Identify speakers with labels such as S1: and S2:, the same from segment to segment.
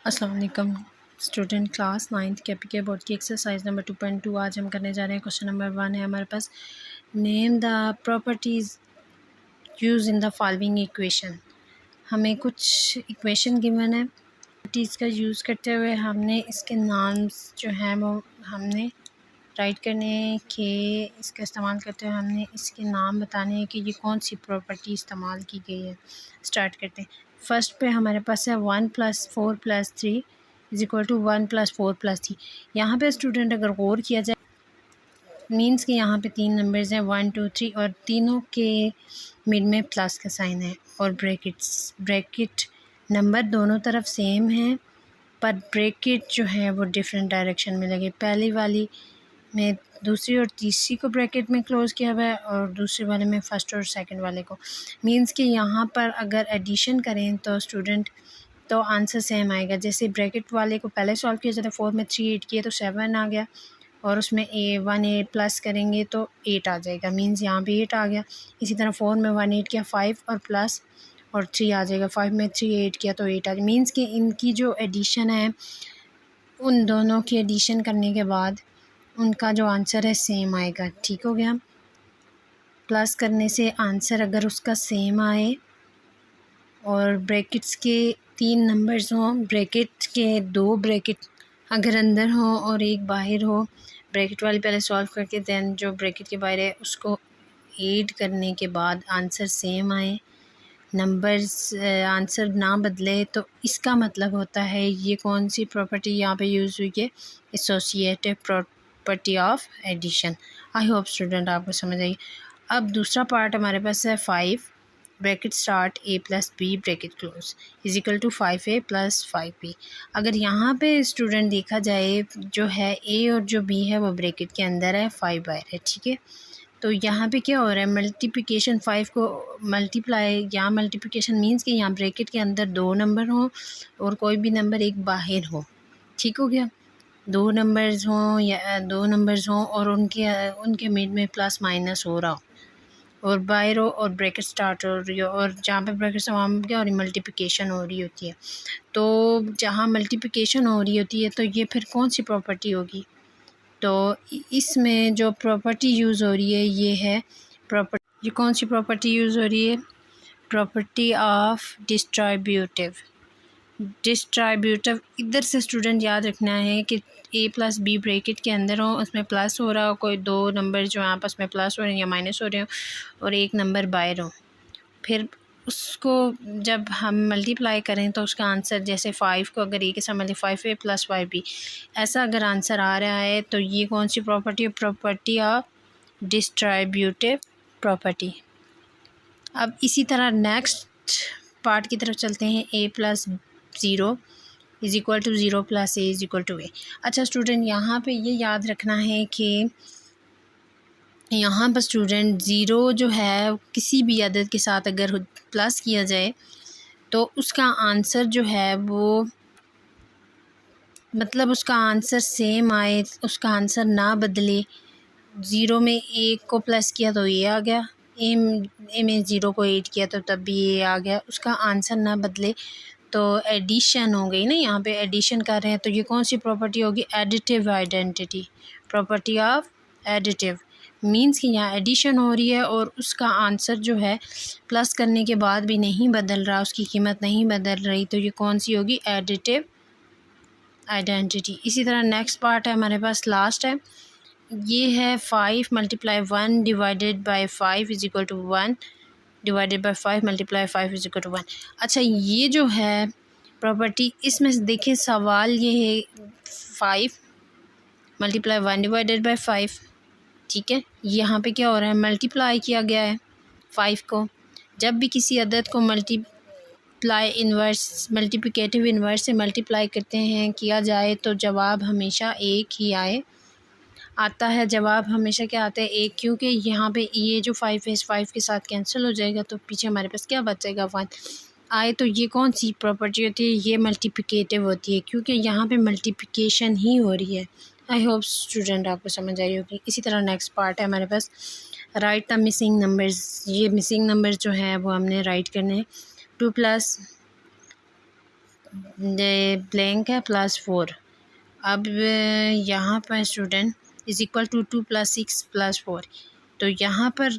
S1: अस्सलाम वालेकुम student class 9th के बोर्ड की एक्सरसाइज नंबर 2.2 आज हम करने जा रहे हैं। क्वेश्चन नंबर 1 है हमारे पास, name the properties use in the following equation. हमें कुछ इक्वेशन गिवन है, प्रॉपर्टीज़ का यूज़ करते हुए हमने इसके नाम्स जो हैं वो हमने राइट करने के, इसका इस्तेमाल करते हुए हमने इसके नाम बताने हैं कि ये कौन सी प्रॉपर्टी इस्तेमाल की गई है। स्टार्ट करते हैं। फर्स्ट पे हमारे पास है 1 + 4 + 3 = 1 + 4 + 3। यहाँ पे स्टूडेंट अगर गौर किया जाए मीन्स कि यहाँ पे 3 नंबर्स हैं 1 2 3 और तीनों के मिड में प्लस का साइन है और ब्रैकेट नंबर दोनों तरफ सेम है पर ब्रैकेट जो है वो डिफरेंट डायरेक्शन में लगे। पहली वाली में दूसरी और तीसरी को ब्रैकेट में क्लोज़ किया हुआ है और दूसरे वाले में फ़र्स्ट और सेकंड वाले को। मींस कि यहाँ पर अगर एडिशन करें तो स्टूडेंट तो आंसर सेम आएगा। जैसे ब्रैकेट वाले को पहले सॉल्व किया जाता है, 4 में 3 8 किया तो 7 आ गया और उसमें 1 8 प्लस करेंगे तो 8 आ जाएगा। मींस यहाँ पे 8 आ गया। इसी तरह 4 में 1 8 किया 5 और प्लस और 3 आ जाएगा। 5 में 3 8 किया तो 8 आ जाएगा। मींस कि इनकी जो एडिशन है उन दोनों की एडिशन करने के बाद उनका जो आंसर है सेम आएगा। ठीक हो गया। प्लस करने से आंसर अगर उसका सेम आए और ब्रैकेट्स के 3 नंबर्स हों, ब्रैकेट के 2 ब्रैकेट अगर अंदर हो और एक बाहर हो, ब्रैकेट वाली पहले सॉल्व करके दैन जो ब्रैकेट के बाहर है उसको ऐड करने के बाद आंसर सेम आए, नंबर्स आंसर ना बदले, तो इसका मतलब होता है ये कौन सी प्रॉपर्टी यहाँ पे यूज़ हुई है, associative property of addition. I hope student आपको समझ आई। अब दूसरा पार्ट हमारे पास है 5 bracket start a + b bracket close = 5a + 5b। अगर यहाँ पे स्टूडेंट देखा जाए जो है a और जो b है वो ब्रैकेट के अंदर है, 5 बाहर है। ठीक है, तो यहाँ पे क्या हो रहा है, मल्टीप्लिकेशन 5 को मल्टीप्लाई, यहाँ मल्टीप्लिकेशन मींस कि यहाँ ब्रैकेट के अंदर 2 नंबर हों और कोई भी नंबर एक बाहर हो। ठीक हो गया, 2 नंबर्स हों या 2 नंबर्स हों और उनके मिड में प्लस माइनस हो रहा हो और बाहर हो और ब्रैकेट स्टार्ट हो रही हो और जहाँ पे ब्रैकेट से वहाँ क्या हो रही मल्टीप्लिकेशन हो रही होती है। तो जहाँ मल्टीप्लिकेशन हो रही होती है तो ये फिर कौन सी प्रॉपर्टी होगी, तो इसमें जो प्रॉपर्टी यूज़ हो रही है ये है ये कौन सी प्रॉपर्टी यूज़ हो रही है, प्रॉपर्टी ऑफ डिस्ट्रीब्यूटिव। इधर से स्टूडेंट याद रखना है कि a + b ब्रैकेट के अंदर हो, उसमें प्लस हो रहा हो, कोई 2 नंबर जो आपस में प्लस हो रहे हैं या माइनस हो रहे हो और एक नंबर बाहर हो, फिर उसको जब हम मल्टीप्लाई करें तो उसका आंसर जैसे 5 को अगर ए के साथ मल्टीप्लाई 5a + 5b ऐसा अगर आंसर आ रहा है तो ये कौन सी प्रॉपर्टी है, प्रॉपर्टी ऑफ डिस्ट्रीब्यूटिव प्रॉपर्टी। अब इसी तरह नेक्स्ट पार्ट की तरफ चलते हैं, a + 0 = 0 + a = a। अच्छा स्टूडेंट यहाँ पे ये याद रखना है कि यहाँ पर स्टूडेंट 0 जो है किसी भी अदद के साथ अगर प्लस किया जाए तो उसका आंसर जो है वो मतलब उसका आंसर सेम आए, उसका आंसर ना बदले। 0 में 1 को प्लस किया तो ये आ गया, ए में 0 को 8 किया तो तब भी ये आ गया, उसका आंसर ना बदले तो एडिशन हो गई ना। यहाँ पे एडिशन कर रहे हैं तो ये कौन सी प्रॉपर्टी होगी, additive identity, property of additive. Means कि यहाँ एडिशन हो रही है और उसका आंसर जो है प्लस करने के बाद भी नहीं बदल रहा, उसकी कीमत नहीं बदल रही, तो ये कौन सी होगी, एडिटिव आइडेंटिटी। इसी तरह नेक्स्ट पार्ट है हमारे पास, लास्ट है, ये है 5 × 1 / 5 = 1 डिवाइडेड बाय 5 × 5 = 1। अच्छा ये जो है प्रॉपर्टी, इसमें देखिए सवाल ये है 5 × 1 डिवाइडेड बाय 5। ठीक है, यहाँ पे क्या हो रहा है, मल्टीप्लाई किया गया है 5 को। जब भी किसी अदद को मल्टीप्लिकेटिव इन्वर्स से मल्टीप्लाई करते हैं किया जाए तो जवाब हमेशा एक ही आता है। जवाब हमेशा क्या आता है, एक, क्योंकि यहाँ पे ये जो 5 है 5 के साथ कैंसिल हो जाएगा तो पीछे हमारे पास क्या बचेगा, 1 आए। तो ये कौन सी प्रॉपर्टी होती है, ये मल्टीप्लिकेटिव होती है क्योंकि यहाँ पे मल्टीप्लिकेशन ही हो रही है। आई होप स्टूडेंट आपको समझ आई होगी। इसी तरह नेक्स्ट पार्ट है हमारे पास, राइट द मिसिंग नंबर्स। ये मिसिंग नंबर्स जो हैं वो हमने राइट करने हैं। 2 + ब्लैंक है +4। अब यहाँ पर स्टूडेंट इज़ इक्वल टू 2 + 6 + 4, तो यहाँ पर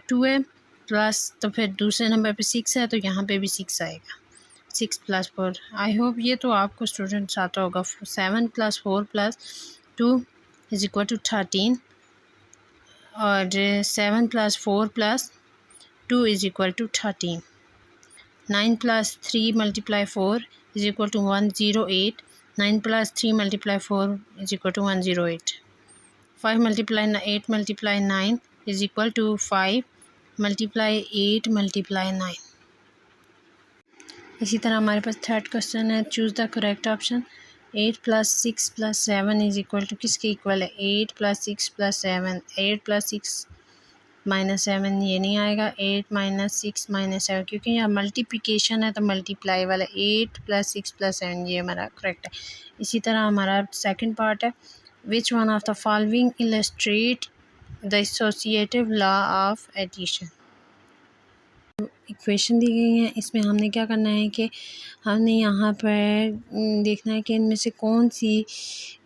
S1: 2 है प्लस, तो फिर दूसरे नंबर पे 6 है, तो यहाँ पे भी 6 आएगा। 6 + 4, आई होप ये तो आपको स्टूडेंट्स आता होगा। 7 + 4 + 2 इज़ इक्वल टू 13, और 7 + 4 + 2 is equal to 13। 9 + 3 × 4 is equal to 108। 9 + 3 × 4 is equal to 108। 5 × 8 × 9 is equal to 5 × 8 × 9। इसी तरह हमारे पास थर्ड क्वेश्चन है, choose the correct option. 8 + 6 + 7 is equal to किसके इक्वल है? 8 + 6 + 7। 8 + 6 - 7 ये नहीं आएगा। 8 - 6 - 7, क्योंकि यहाँ मल्टीप्लिकेशन है तो मल्टीप्लाई वाला 8 + 6 + 7 ये हमारा करेक्ट है। इसी तरह हमारा सेकंड पार्ट है, which one of the following illustrate the associative law of addition. Equation दी गई हैं, इसमें हमने क्या करना है कि हमने यहाँ पर देखना है कि इनमें से कौन सी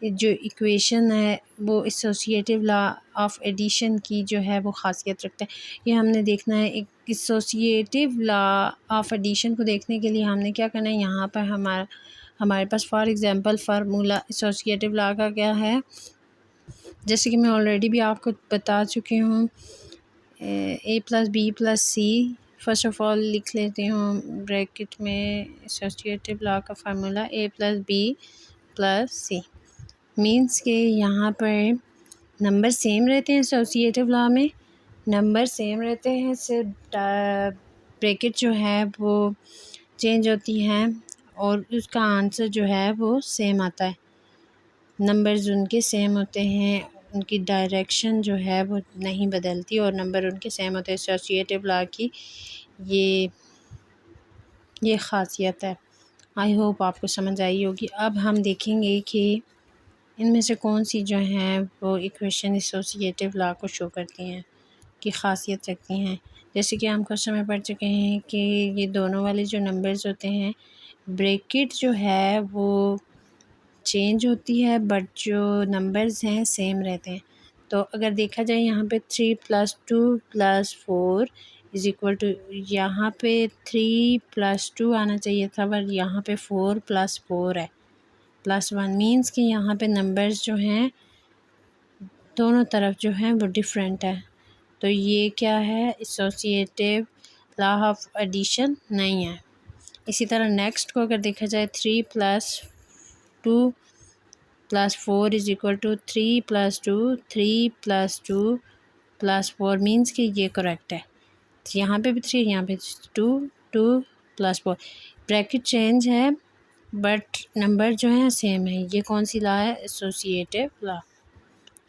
S1: जो इक्वेशन है वो एसोसिएटिव लॉ ऑफ एडिशन की जो है वो ख़ासियत रखता है। ये हमने देखना है। एक एसोसिएटिव लॉ ऑफ एडिशन को देखने के लिए हमने क्या करना है, यहाँ पर हमारे पास for example formula associative law का क्या है, जैसे कि मैं ऑलरेडी भी आपको बता चुकी हूँ। a + b + c, first of all लिख लेती हूँ ब्रैकेट में एसोसिएटिव लॉ का formula a + b + c, means के यहाँ पर नंबर सेम रहते हैं। एसोसिएटिव लॉ में नंबर सेम रहते हैं, सिर्फ ब्रैकेट जो है वो चेंज होती हैं और उसका आंसर जो है वो सेम आता है। नंबर्स उनके सेम होते हैं, उनकी डायरेक्शन जो है वो नहीं बदलती और नंबर उनके सेम होते हैं। एसोसिएटिव लॉ की ये ख़ासियत है। आई होप आपको समझ आई होगी। अब हम देखेंगे कि इनमें से कौन सी जो हैं वो इक्वेशन एसोसिएटिव लॉ को शो करती हैं, की ख़ासियत रखती हैं। जैसे कि हम क्वेश्चन में पढ़ चुके हैं कि ये दोनों वाले जो नंबर्स होते हैं, ब्रैकेट जो है वो चेंज होती है बट जो नंबर्स हैं सेम रहते हैं। तो अगर देखा जाए यहाँ पे 3 + 2 + 4 इज़ इक्वल टू, यहाँ पे 3 + 2 आना चाहिए था बट यहाँ पे 4 + 4 है +1, मीन्स कि यहाँ पे नंबर्स जो हैं दोनों तरफ जो हैं वो डिफरेंट है। तो ये क्या है, एसोसिएटिव लॉ ऑफ एडिशन नहीं है। इसी तरह नेक्स्ट को अगर देखा जाए 3 + 2 + 4 इज़ इक्वल टू 3 + 2 3 + 2 + 4, मीन्स कि ये करेक्ट है। यहाँ पे भी 3, यहाँ पे 2 2 + 4, ब्रैकेट चेंज है बट नंबर जो है सेम है। ये कौन सी लॉ है, एसोसिएटिव लॉ।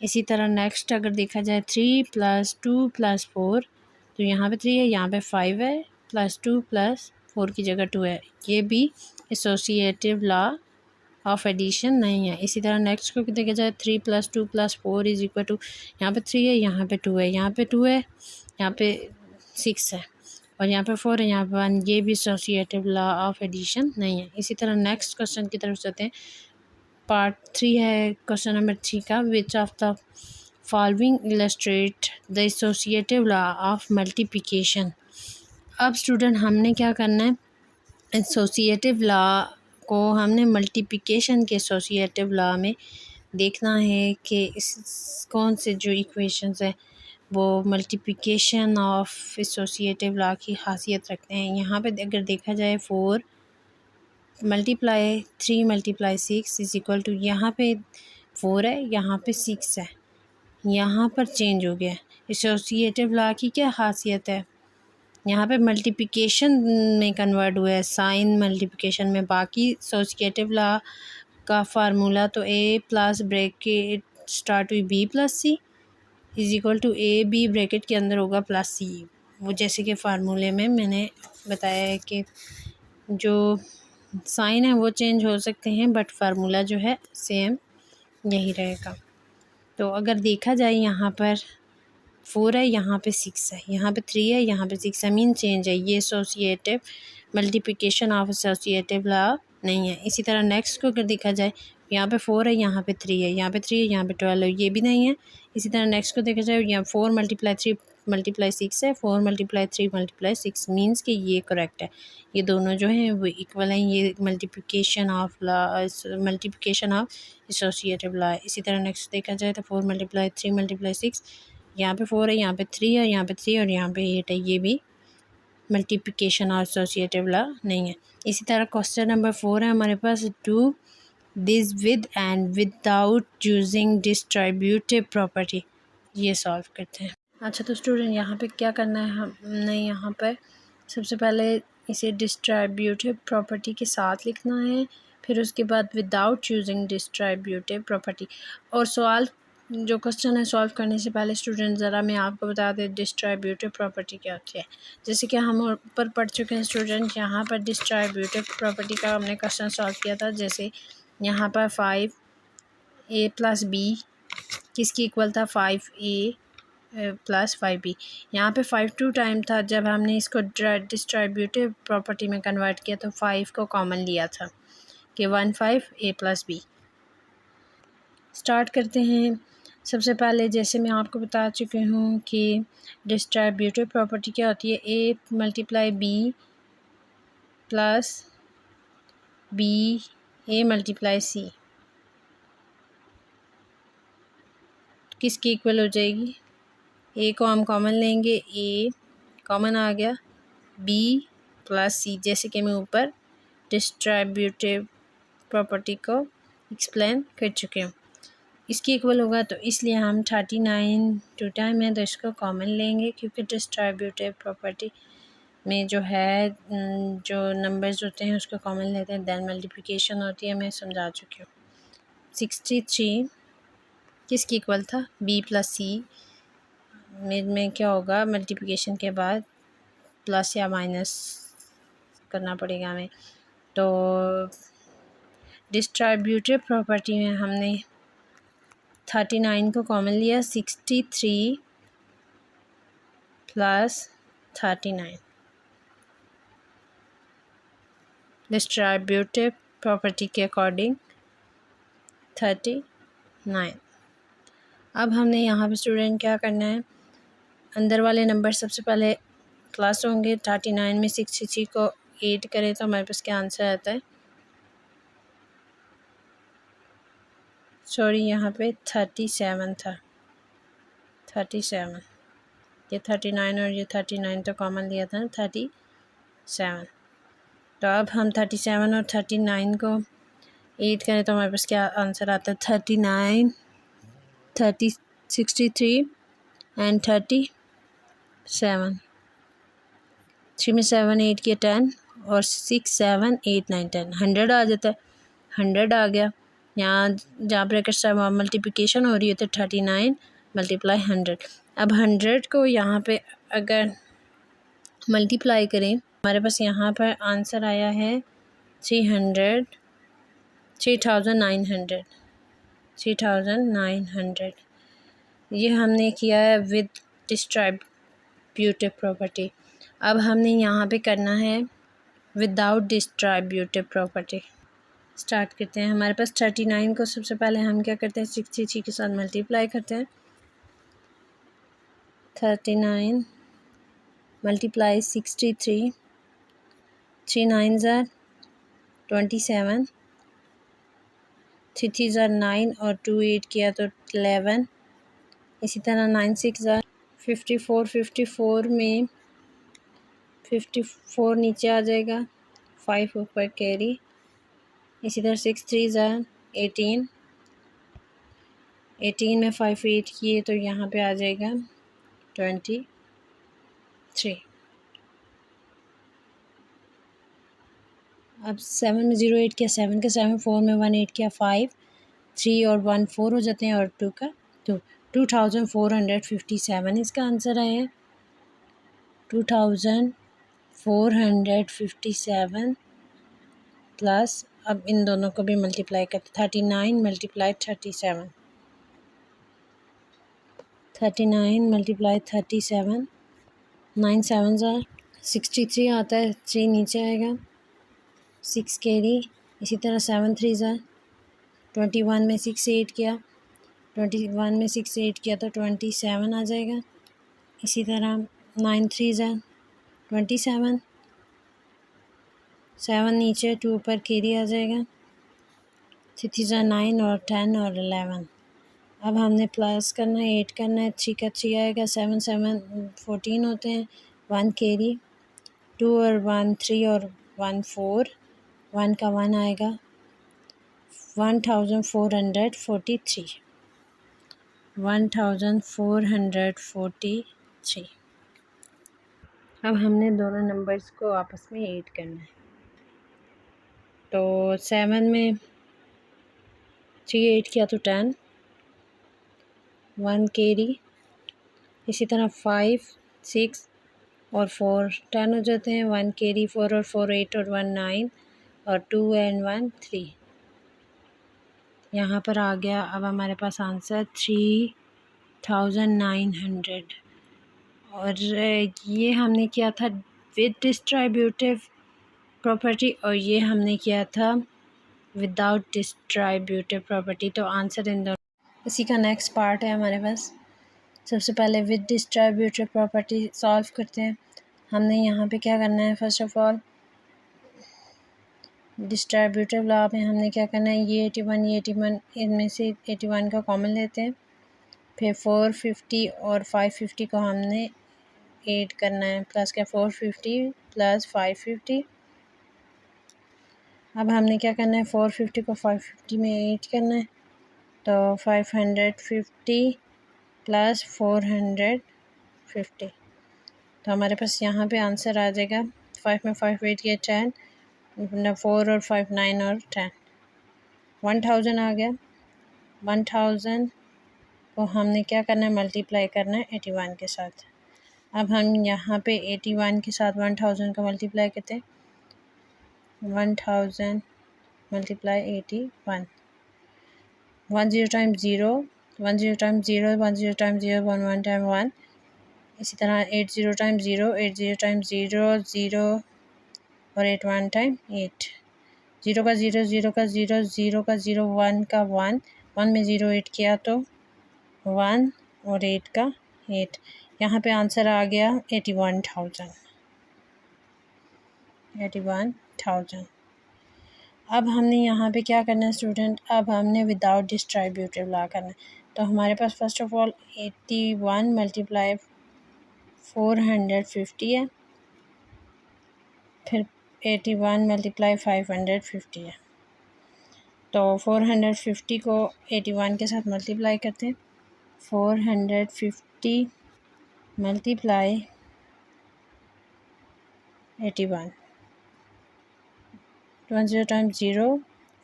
S1: इसी तरह नेक्स्ट अगर देखा जाए 3 + 2 + 4, तो यहाँ पे 3 है, यहाँ पे 5 है, +2 + 4 की जगह 2 है, ये भी एसोसिएटिव लॉ ऑफ एडिशन नहीं है। इसी तरह नेक्स्ट को देखा जाए 3 + 2 + 4 इज़ इक्वल टू, यहाँ पे 3 है, यहाँ पे 2 है, यहाँ पे 2 है, यहाँ पे 6 है और यहाँ पे 4 है, यहाँ पे 1, ये भी एसोसिएटिव लॉ ऑफ एडिशन नहीं है। इसी तरह नेक्स्ट क्वेश्चन की तरफ चलते हैं। पार्ट 3 है क्वेश्चन नंबर 3 का, which of the following illustrate the associative law of multiplication. अब स्टूडेंट हमने क्या करना है, एसोसिएटिव लॉ को हमने मल्टीप्लिकेशन के एसोसिएटिव लॉ में देखना है कि इस कौन से जो इक्वेशंस हैं वो मल्टीप्लिकेशन ऑफ एसोसिएटिव लॉ की खासियत रखते हैं। यहाँ पे अगर देखा जाए 4 × 3 × 6 इज़ इक्वल टू, यहाँ पे 4 है, यहाँ पे 6 है, यहाँ पर चेंज हो गया। एसोसिएटिव लॉ की क्या खासियत है, यहाँ पे मल्टीप्लिकेशन में कन्वर्ट हुआ है, साइन मल्टीप्लिकेशन में। बाकी एसोसिएटिव लॉ का फार्मूला तो a + ब्रैकेट स्टार्ट हुई b + c is equal to ab bracket के अंदर होगा +c। वो जैसे कि फार्मूले में मैंने बताया है कि जो साइन है वो चेंज हो सकते हैं बट फार्मूला जो है सेम यही रहेगा। तो अगर देखा जाए यहाँ पर 4 है, यहाँ पे 6 है, यहाँ पे 3 है, यहाँ पे 6 है, मीन चेंज है। ये associative multiplication of associative law नहीं है। इसी तरह नेक्स्ट को अगर देखा जाए, यहाँ पे 4 है, यहाँ पे 3 है, यहाँ पे 3 है, यहाँ पे 12 है, ये भी नहीं है। इसी तरह नेक्स्ट को देखा जाए, यहाँ 4 × 3 × 6 है, 4 × 3 × 6 मीन्स कि ये करेक्ट है। ये दोनों जो हैं वो इक्वल हैं। ये मल्टीप्लिकेशन ऑफ एसोसिएटिव लॉ है। इसी तरह नेक्स्ट देखा जाए तो 4 × 3 × 6, यहाँ पे 4 है, यहाँ पे 3 है, यहाँ पे 3 और यहाँ पे 8 है, ये भी मल्टीप्लिकेशन और एसोसिएटिव लॉ नहीं है। इसी तरह क्वेश्चन नंबर 4 है हमारे पास, do this with and without using distributive property. ये सॉल्व करते हैं। अच्छा तो स्टूडेंट यहाँ पे क्या करना है, हमने यहाँ पर सबसे पहले इसे डिस्ट्रीब्यूटिव प्रॉपर्टी के साथ लिखना है, फिर उसके बाद विदाउट यूजिंग डिस्ट्रीब्यूटिव प्रॉपर्टी। और सवाल जो क्वेश्चन है सॉल्व करने से पहले स्टूडेंट ज़रा मैं आपको बता दें डिस्ट्रीब्यूटिव प्रॉपर्टी क्या होती है। जैसे कि हम ऊपर पढ़ चुके हैं स्टूडेंट, यहाँ पर डिस्ट्रीब्यूटिव प्रॉपर्टी का हमने क्वेश्चन सॉल्व किया था। जैसे यहाँ पर 5a + b किसकी इक्वल था, 5a + 5b। यहाँ पे 5 2 टाइम था, जब हमने इसको डिस्ट्रीब्यूटिव प्रॉपर्टी में कन्वर्ट किया तो 5 को कॉमन लिया था कि 1 5 a + b। स्टार्ट करते हैं। सबसे पहले जैसे मैं आपको बता चुकी हूँ कि डिस्ट्रीब्यूटिव प्रॉपर्टी क्या होती है, a × b + b a × c किसकी इक्वल हो जाएगी, a को हम कॉमन लेंगे, a कॉमन आ गया, b + c, जैसे कि मैं ऊपर डिस्ट्रीब्यूटिव प्रॉपर्टी को एक्सप्लेन कर चुके हूँ। इसकी इक्वल होगा तो इसलिए हम 39 2 टाइम है तो इसको कॉमन लेंगे, क्योंकि डिस्ट्रीब्यूटिव प्रॉपर्टी में जो है जो नंबर्स होते हैं उसको कॉमन लेते हैं, देन मल्टीप्लिकेशन होती है, मैं समझा चुकी हूँ। 63 किसकी इक्वल था, b + c में क्या होगा, मल्टीप्लिकेशन के बाद प्लस या माइनस करना पड़ेगा हमें। तो डिस्ट्रीब्यूटिव प्रॉपर्टी में हमने 39 को कॉमन लिया, 63 + 39 डिस्ट्रीब्यूटिव प्रॉपर्टी के अकॉर्डिंग 39। अब हमने यहाँ पे स्टूडेंट क्या करना है, अंदर वाले नंबर सबसे पहले प्लस होंगे। 39 में 63 को 8 करें तो हमारे पास क्या आंसर आता है, सॉरी यहाँ पे 37 था, 37, ये 39 और ये 39 तो कॉमन लिया था ना, 37। तो अब हम 37 और 39 को 8 करें तो हमारे पास क्या आंसर आता है, 39 30 63 एंड 37। 3 में 7 8 के 10 और 6 7 8 9 10 100 आ जाता है, 100 आ गया। यहाँ जहाँ ब्रैकेट से मल्टीप्लिकेशन हो रही है तो 39 × 100। अब 100 को यहाँ पे अगर मल्टीप्लाई करें, हमारे पास यहाँ पर आंसर आया है 3900। 3900 ये हमने किया है विद डिस्ट्रीब्यूटिव प्रॉपर्टी। अब हमने यहाँ पे करना है विदाउट डिस्ट्रीब्यूटिव प्रॉपर्टी। स्टार्ट करते हैं। हमारे पास 39 को सबसे पहले हम क्या करते हैं, 63 के साथ मल्टीप्लाई करते हैं। 39 × 63, 3 9s are 27, 3 3s are 9 और 2 8 किया तो 11। इसी तरह 9 6 are 54, 54 में 54 नीचे आ जाएगा, 5 ऊपर कैरी। इसी तरह 6 3s are 18, 18 में 5 8 किए तो यहाँ पे आ जाएगा 23। अब 7 में 0 8 किया, 7 का 7, 4 में 1 8 किया, 5 3 और 1 4 हो जाते हैं और 2 का 2, 2457 इसका आंसर आया। 2457 प्लस, अब इन दोनों को भी मल्टीप्लाई करते, 39 × 37, 39 × 37, 9 7s are 63 आता है, 3 नीचे आएगा, 6 कैरी। इसी तरह 7 3 ज़ा 21 में 6 8 किया, 21 में 6 8 किया तो 27 आ जाएगा। इसी तरह 9 3 ज़ा 27, 7 नीचे 2 ऊपर कैरी आ जाएगा। 3 ज़ा 9 और 10 और 11। अब हमने प्लस करना है, 8 करना है, 3 का 3 आएगा, 7 7 14 होते हैं, 1 कैरी, 2 और 1 3 और 1 4, 1 का 1 आएगा, 1443, 1443। अब हमने दोनों नंबर्स को आपस में ऐड करना है। तो 7 में 3 8 किया तो 10, 1 कैरी। इसी तरह 5 6 और 4 10 हो जाते हैं, 1 कैरी, 4 और 4 8 और 1 9 और 2 एंड 1 3। यहाँ पर आ गया अब हमारे पास आंसर 3900। और ये हमने किया था विद डिस्ट्रीब्यूटिव प्रॉपर्टी और ये हमने किया था विदाउट डिस्ट्रीब्यूटिव प्रॉपर्टी। तो आंसर इन दोनों। इसी का नेक्स्ट पार्ट है हमारे पास। सबसे पहले विद डिस्ट्रीब्यूटिव प्रॉपर्टी सॉल्व करते हैं। हमने यहाँ पे क्या करना है, first of all distributive law में हमने क्या करना है, ये 81 इनमें से 81 का कॉमन लेते हैं, फिर 450 और 550 को हमने ऐड करना है, प्लस क्या 450 प्लस 550। अब हमने क्या करना है, 450 को 550 में ऐड करना है, तो 550 प्लस 450। तो हमारे पास यहाँ पे आंसर आ जाएगा 5 में 5 8 किया 10, 4 और 5 9 और 10, 1000 आ गया। 1000 को हमने क्या करना है, मल्टीप्लाई करना है 81 के साथ। अब हम यहाँ पे 81 के साथ 1000 को मल्टीप्लाई करते हैं, 1000 multiply 81, 10 time 0, 10 time 0, 10 time 0, 1 time 1। इसी तरह 80 टाइम 0, 80 टाइम 0 0 और 81 टाइम 8। 0 का 0, 0 का 0, 0 का 0, 1 का 1, 1 में 0 8 किया तो 1 और 8 का 8। यहाँ पे आंसर आ गया 81,000। अब हमने यहाँ पे क्या करना है स्टूडेंट, अब हमने विदाउट डिस्ट्रीब्यूटिव लॉ करना है। तो हमारे पास फर्स्ट ऑफ ऑल 81 मल्टीप्लाई 450 है, फिर 81 मल्टीप्लाई 550 है। तो 450 को 81 के साथ मल्टीप्लाई करते हैं, 450 मल्टीप्लाई 81, 10 टाइम 0,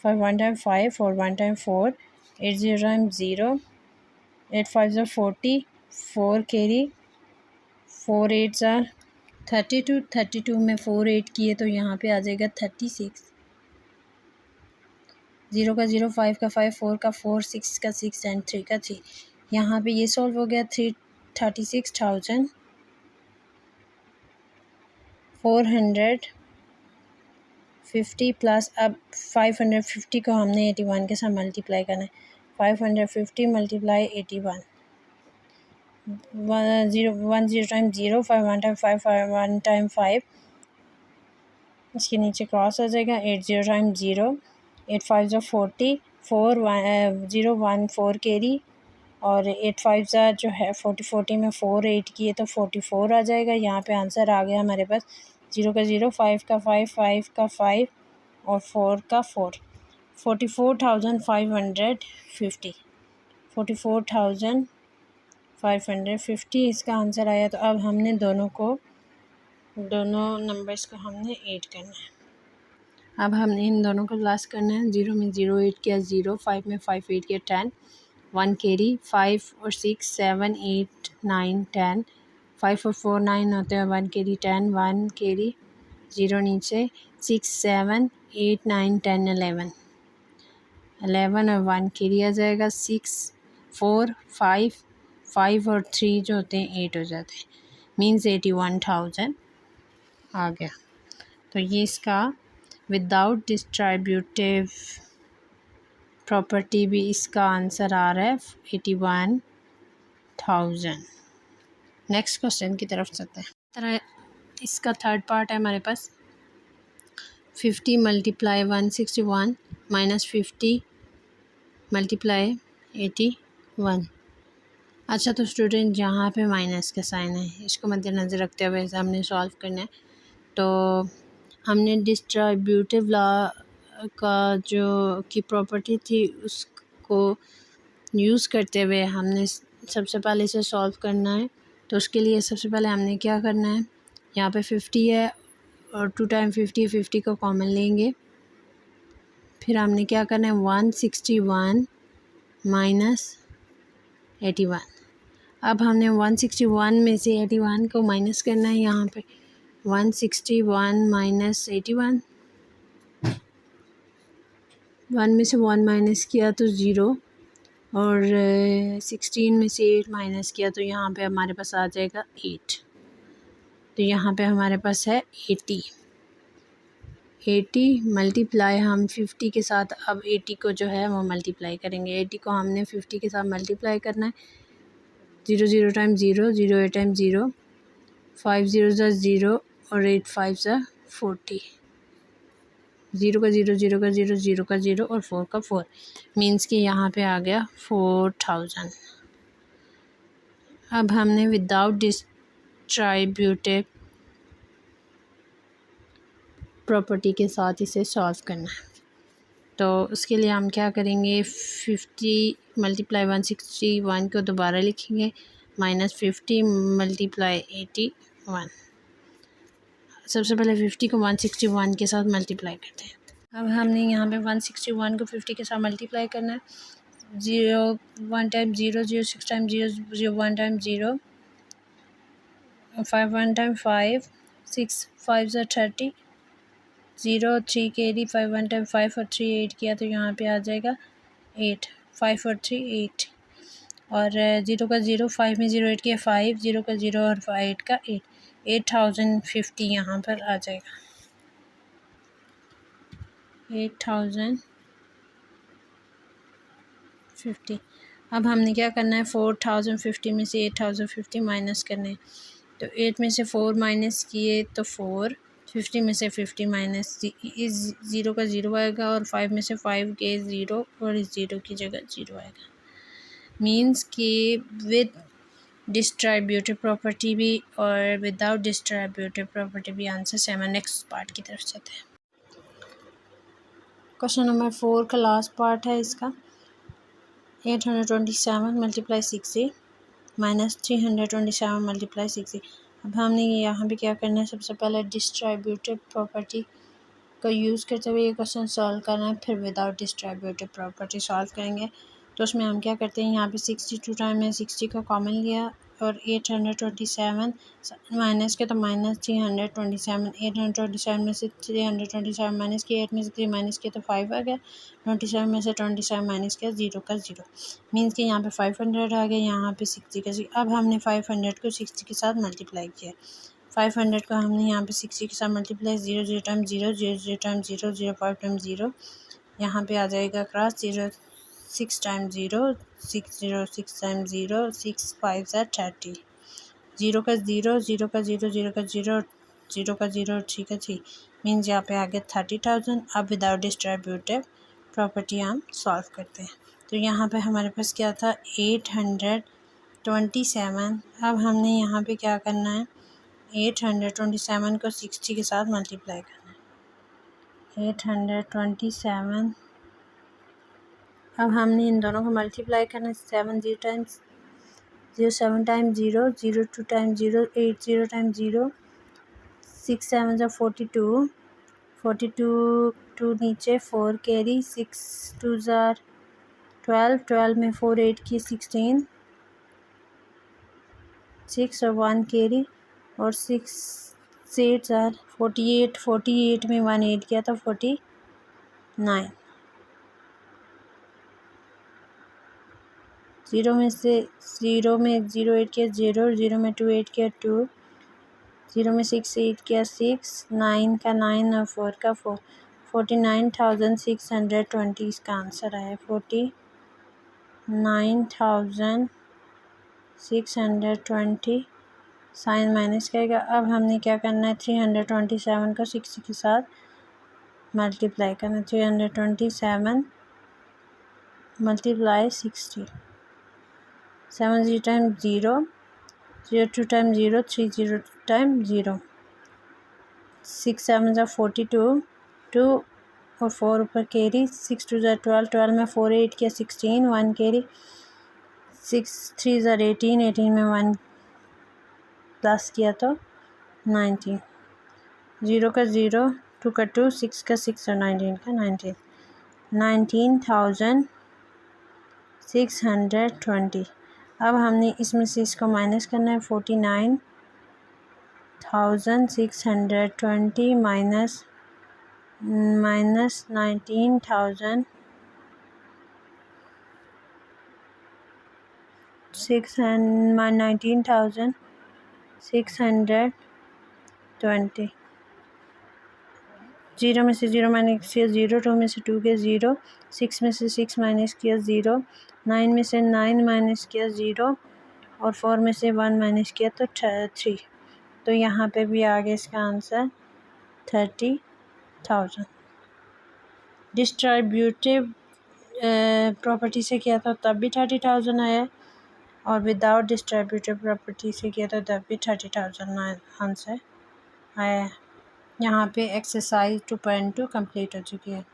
S1: 5 1 टाइम 5 और 1 टाइम 4, 80 टाइम 0, 8 5 ज़ा 40, 4 कैरी, 4 8 ज़ा 32, 32 में 4 8 किए तो यहाँ पे आ जाएगा 36, 0 का 0, 5 का 5, 4 का 4, 6 का 6 एंड 3 का 3। यहाँ पे ये सॉल्व हो गया 36,450 प्लस अब 550 को हमने 81 के साथ मल्टीप्लाई करना है, 550 मल्टीप्लाई 81, 10 टाइम 0, 5 1 टाइम 5, 5 1 टाइम 5, इसके नीचे क्रॉस आ जाएगा, 80 टाइम 0, 8 5 ज़ा 40, 4 0 1 4 कैरी और 8 5 ज़ा जो है 40 में 4 8 किए तो 44 आ जाएगा। यहाँ पे आंसर आ गया हमारे पास 0 का 0, 5 का 5, 5 का 5 और 4 का 4, 44,550, 44,550 इसका आंसर आया। तो अब हमने दोनों नंबर्स को हमने ऐड करना है। अब हमने इन दोनों को प्लस करना है, 0 में 0 8 किया 0, 5 में 5 8 किया 10, 1 कैरी, 5 और 6 7 8 9 10, 5 और 4 9 होते हैं, 1 कैरी 10, 1 कैरी 0 नीचे, 6 7 8 9 10 11, 11 और 1 कैरी आ जाएगा, 6 4 5 5 और 3 जो होते हैं 8 हो जाते हैं, मीन्स 81,000 आ गया। तो ये इसका विदाउट डिस्ट्रीब्यूटिव प्रॉपर्टी भी इसका आंसर आ रहा है 81,000। नेक्स्ट क्वेश्चन की तरफ चलते हैं। तरह इसका थर्ड पार्ट है हमारे पास 50 मल्टीप्लाई 161 माइनस 50 मल्टीप्लाई 81। अच्छा, तो स्टूडेंट यहाँ पे माइनस का साइन है, इसको मद्देनज़र रखते हुए हमने सॉल्व करना है। तो हमने डिस्ट्रीब्यूटिव लॉ का जो की प्रॉपर्टी थी उसको यूज़ करते हुए हमने सबसे पहले इसे सॉल्व करना है। तो उसके लिए सबसे पहले हमने क्या करना है, यहाँ पे 50 है और 2 टाइम 50 को कॉमन लेंगे। फिर हमने क्या करना है 161 माइनस 81। अब हमने 161 में से 81 को माइनस करना है। यहाँ पे 161 माइनस 81, 1 में से 1 माइनस किया तो 0 और 16 में से 8 माइनस किया तो यहाँ पे हमारे पास आ जाएगा 8। तो यहाँ पे हमारे पास है 80 मल्टीप्लाई हम 50 के साथ अब 80 को जो है वो मल्टीप्लाई करेंगे। 80 को हमने 50 के साथ मल्टीप्लाई करना है। 0 0 टाइम 0, 0 8 टाइम 0, 5 0 0 और 8 5 40। 0 का 0, 0 का 0, 0 का 0 और 4 का 4 मीन्स कि यहाँ पे आ गया 4000। अब हमने विदाउट डिस्ट्रीब्यूटिव प्रॉपर्टी के साथ इसे सॉल्व करना है। तो उसके लिए हम क्या करेंगे 50 मल्टीप्लाई 161 को दोबारा लिखेंगे माइनस 50 मल्टीप्लाई 81। सबसे पहले 50 को 161 के साथ मल्टीप्लाई करते हैं। अब हमने यहाँ पे 161 को 50 के साथ मल्टीप्लाई करना है। 0 1 time 0, 0 6 time 0, 0 1 time 0, 5 1 time 5, 6 5 30, 0 3 carry, 5 1 time 5 और 3 8 किया तो यहाँ पे आ जाएगा 8, 5 और 3 8 और 0 का 0, 5 में 0 8 किया 5, 0 का 0 और 8 का 8, 8050 यहाँ पर आ जाएगा 8050। अब हमने क्या करना है 4050 में से 8050 माइनस करने हैं। तो 8 में से 4 माइनस किए तो 4, 50 में से 50 माइनस 0 का 0 आएगा और 5 में से 5 के 0 और इस 0 की जगह 0 आएगा। मीन्स कि विद डिस्ट्रीब्यूटिव प्रॉपर्टी भी और विदाउट डिस्ट्रीब्यूटिव प्रॉपर्टी भी आंसर सेम है। नेक्स्ट पार्ट की तरफ चलते हैं। क्वेश्चन नंबर 4 का लास्ट पार्ट है इसका 827 मल्टीप्लाई 60 माइनस 327 मल्टीप्लाई 60। अब हमने यहाँ पे क्या करना है, सबसे पहले डिस्ट्रीब्यूटिव प्रॉपर्टी का यूज़ करते हुए ये क्वेश्चन सॉल्व करना है। फिर विदाउट डिस्ट्रीब्यूटिव प्रॉपर्टी सॉल्व करेंगे। तो उसमें हम क्या करते हैं, यहाँ पे 62 टाइम में 60 का कॉमन लिया और 827 माइनस के तो माइनस 327, 827 में से 327 माइनस किया, 8 में से 3 माइनस किया तो 5 आ गया, 27 में से 27 माइनस किया 0 का 0 मीन्स कि यहाँ पे 500 आ गया, यहाँ पे 60 का 0। अब हमने 500 को 60 के साथ मल्टीप्लाई किया। 500 को हमने यहाँ पे 60 के साथ मल्टीप्लाई 0 0 टाइम 0, 0 0 टाइम 0, 0 5 टाइम 0, यहाँ पे आ जाएगा क्रॉस 0 6 टाइम 0, 6 0 6 टाइम 0, 6 5 30, 0 का 0, 0 का 0, 0 का 0, 0 का 0 3 का 3 मीन्स यहाँ पे आ गया 30,000। अब विदाउट डिस्ट्रीब्यूटिव प्रॉपर्टी हम सॉल्व करते हैं। तो यहाँ पे हमारे पास क्या था 827। अब हमने यहाँ पे क्या करना है 827 को 60 के साथ मल्टीप्लाई करना है। 827 अब हमने इन दोनों को मल्टीप्लाई करना है। 7 0 टाइम्स 0 7 टाइम 0, 0 2 टाइम 0, 8 0 टाइम 0, 6 7 42, 42 2 नीचे 4 कैरी, 6 2 12, 12 में 4 8 की 16, 6 और 1 कैरी और 6 8 48, 48 में 1 8 किया था 49, 0 में से 0 में 0 8 किया 0, 0 में 2 8 किया 2, 0 में 6 8 किया 6, 9 का 9 और 4 का 4, 49,620 इसका आंसर है। 49,620 साइन माइनस करेगा। अब हमने क्या करना है, 327 को 60 के साथ मल्टीप्लाई करना है। 327 मल्टीप्लाई 60, 7 0 टाइम 0, 0 2 टाइम 0, 3 0 टाइम 0, 6 7 ज़ा 42, 2 और 4 ऊपर कैरी, 6 2 ज़ा 12, 12 में 4 8 किया 16, 1 कैरी, 6 3 ज़ा 18, 18 में 1 प्लस किया तो 19, 0 का 0, 2 का 2, 6 का 6 और 19 का 19, 19,620। अब हमने इसमें से इसको माइनस करना है। 49,620 माइनस 19,620 19,620। 0 में से 0 माइनस किया 0, 2 में से 2 के 0, 6 में से 6 माइनस किया 0, 9 में से 9 माइनस किया 0 और 4 में से 1 माइनस किया तो 3। तो यहाँ पे भी आ गया इसका आंसर 30,000। डिस्ट्रीब्यूटिव प्रॉपर्टी से किया था तब भी 30,000 आया, और विदाउट डिस्ट्रीब्यूटिव प्रॉपर्टी से किया था तब भी 30,000 आंसर आया। यहाँ पे एक्सरसाइज 2.2 कंप्लीट हो चुकी है।